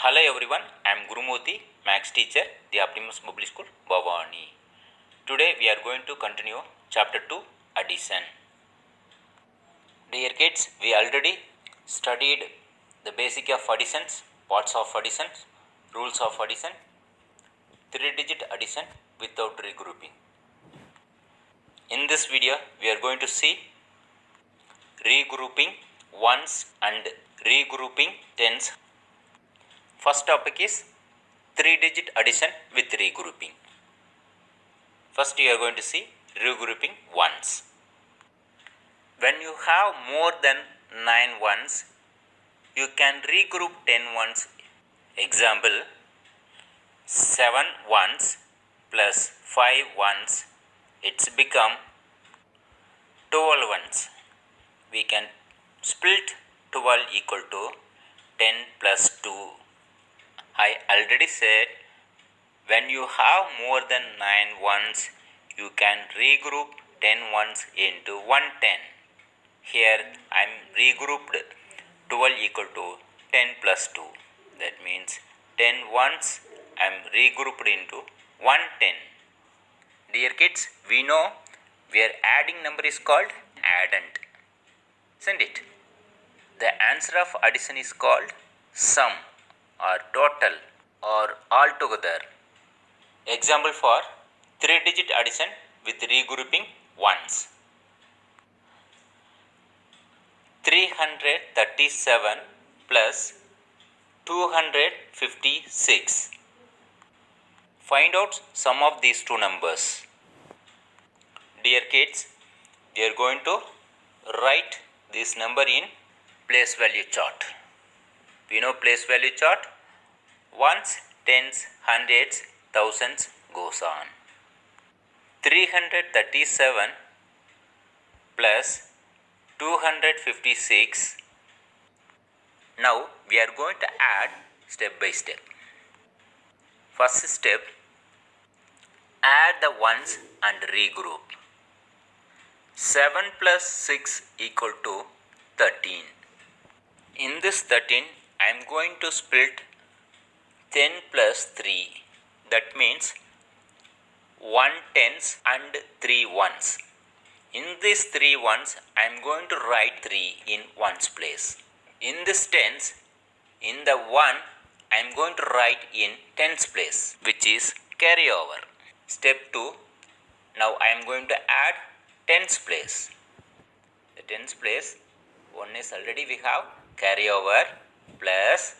Hello everyone, I am Gurumurthy, Max teacher, the Optimus Public School, Bhavani. Today we are going to continue chapter 2, addition. Dear kids, we already studied the basic of additions, parts of additions, rules of addition, 3-digit addition without regrouping. In this video, we are going to see regrouping ones and regrouping tens. First topic is 3-digit addition with regrouping. First you are going to see regrouping ones. When you have more than 9 ones, you can regroup 10 ones. Example, 7 ones plus 5 ones, it's become 12 ones. We can split 12 equal to 10 plus 2. I already said when you have more than 9 ones, you can regroup 10 ones into 110. Here I am regrouped 12 equal to 10 plus 2. That means 10 ones I am regrouped into 110. Dear kids, we know where adding number is called addend. Isn't it? The answer of addition is called sum or total or altogether. Example for 3-digit addition with regrouping ones. 337 plus 256. Find out sum of these two numbers. Dear kids, we are going to write this number in place value chart. We know place value chart. Ones, tens, hundreds, thousands goes on. 337 plus 256. Now we are going to add step by step. First step, add the ones and regroup. 7 plus 6 equal to 13. In this 13, I am going to split 10 plus 3. That means 1 tens and 3 ones. In these 3 ones, I am going to write 3 in ones place. In this tens, in the 1, I am going to write in tens place, which is carryover. Step 2, now I am going to add tens place. The tens place, 1 is already we have carryover plus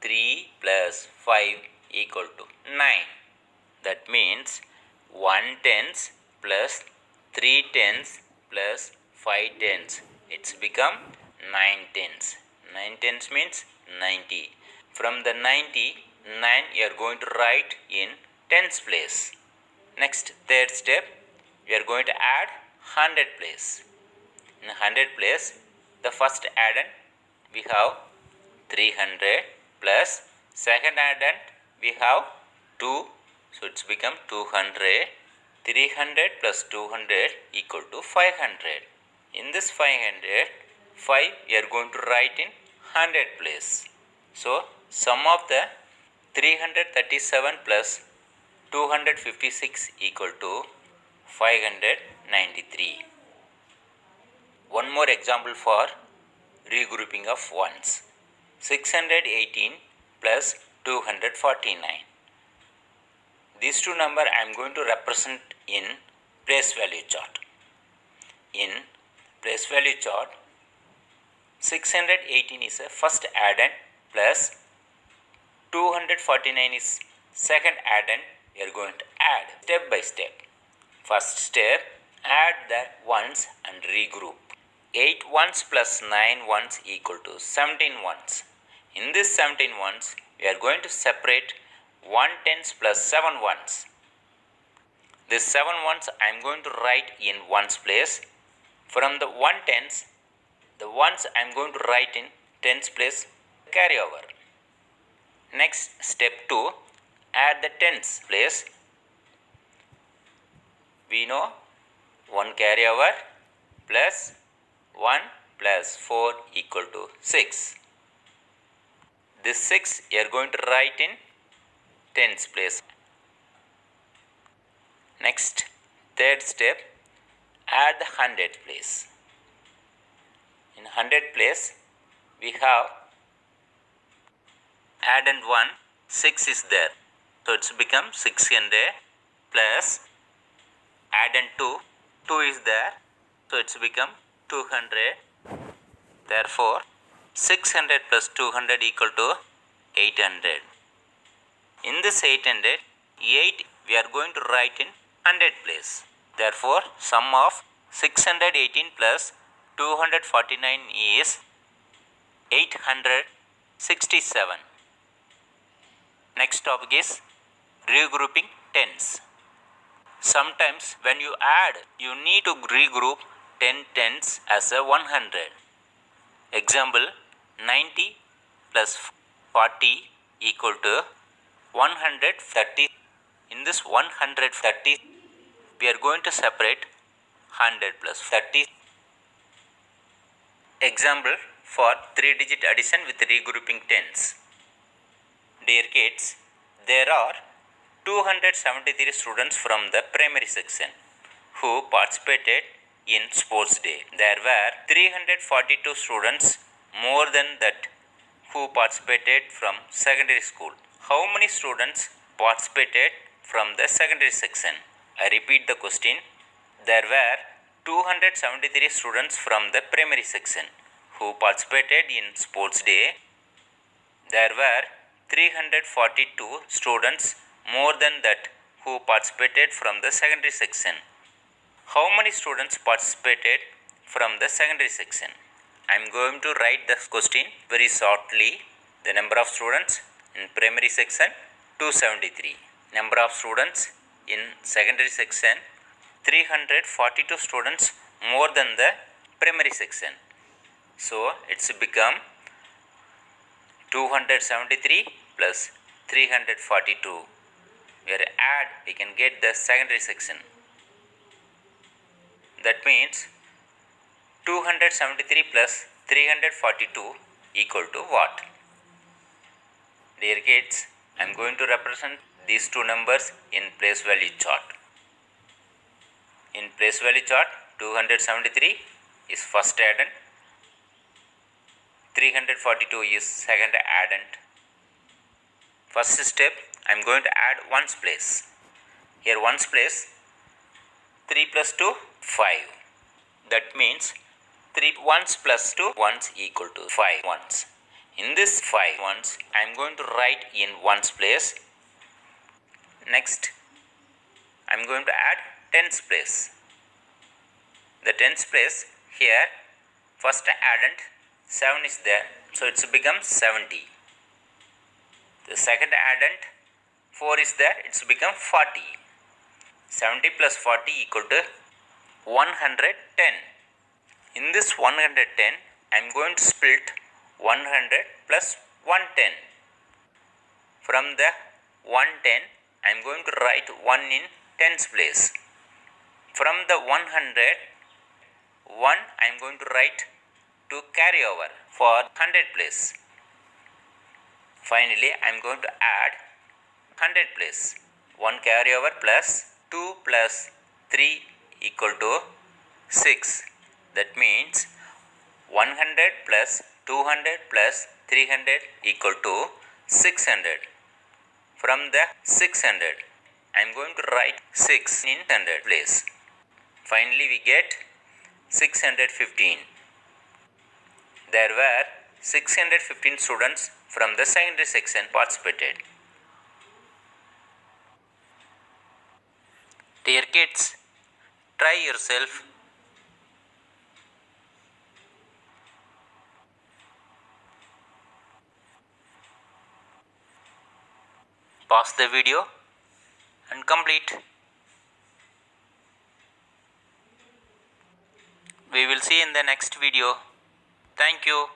3 plus 5 equal to 9. That means 1 tens plus 3 tens plus 5 tens. It's become 9 tens. 9 tens means 90. From the 90, 9 you are going to write in tens place. Next, third step, we are going to add 100 place. In 100 place, the first addend we have 300 plus second addend we have 2. So it's become 200. 300 plus 200 equal to 500. In this 500, 5 we are going to write in 100 place. So sum of the 337 plus 256 equal to 593. One more example for regrouping of ones. 618 plus 249. These two numbers I am going to represent in place value chart. In place value chart, 618 is a first addend plus 249 is second addend. We are going to add step by step. First step, add the ones and regroup. 8 ones plus 9 ones equal to 17 ones. In this 17 ones, we are going to separate 1 tens plus 7 ones. This 7 ones I am going to write in ones place. From the 1 tens, the ones I am going to write in tens place carryover. Next, step 2, add the tens place. We know 1 carryover plus 1 plus 4 equal to 6. This 6 you are going to write in tens place. Next, third step, add the 100 place. In 100 place, we have add and 1, 6 is there. So it's become 600 plus add and 2, 2 is there. So it's become 200. Therefore, 600 plus 200 equal to 800. In this 800, 8 we are going to write in 100 place. Therefore, sum of 618 plus 249 is 867. Next topic is regrouping tens. Sometimes when you add, you need to regroup 10 tens as a 100. Example, 90 plus 40 equal to 130. In this 130, we are going to separate 100 plus 30. Example for 3-digit addition with regrouping tens. Dear kids, there are 273 students from the primary section who participated in sports day. There were 342 students more than that who participated from secondary school. How many students participated from the secondary section? I repeat the question. There were 273 students from the primary section who participated in sports day. There were 342 students more than that who participated from the secondary section. How many students participated from the secondary section? I am going to write the question very shortly. The number of students in primary section 273. Number of students in secondary section 342 students more than the primary section. So it's become 273 plus 342. We can get the secondary section. That means 273 plus 342 equal to what? Dear kids, I am going to represent these two numbers in place value chart. In place value chart, 273 is first addend, 342 is second addend. First step, I am going to add ones place. Here ones place, 3 plus 2, 5. That means 3 ones plus 2 ones equal to 5 ones. In this 5 ones, I am going to write in ones place. Next, I am going to add tens place. The tens place, here first addend 7 is there, so it's become 70. The second addend 4 is there, it's become 40. 70 plus 40 equal to 110. In this 110, I am going to split 100 plus 110. From the 110, I am going to write 1 in tens place. From the 100, 1 I am going to write to carry over for 100 place. Finally, I am going to add 100 place. 1 carry over plus 2 plus 3 equal to 6. That means 100 plus 200 plus 300 equal to 600. From the 600, I am going to write 6 in 100 place. Finally, we get 615. There were 615 students from the secondary section participated. Dear kids, try yourself. Pause the video and complete. We will see in the next video. Thank you.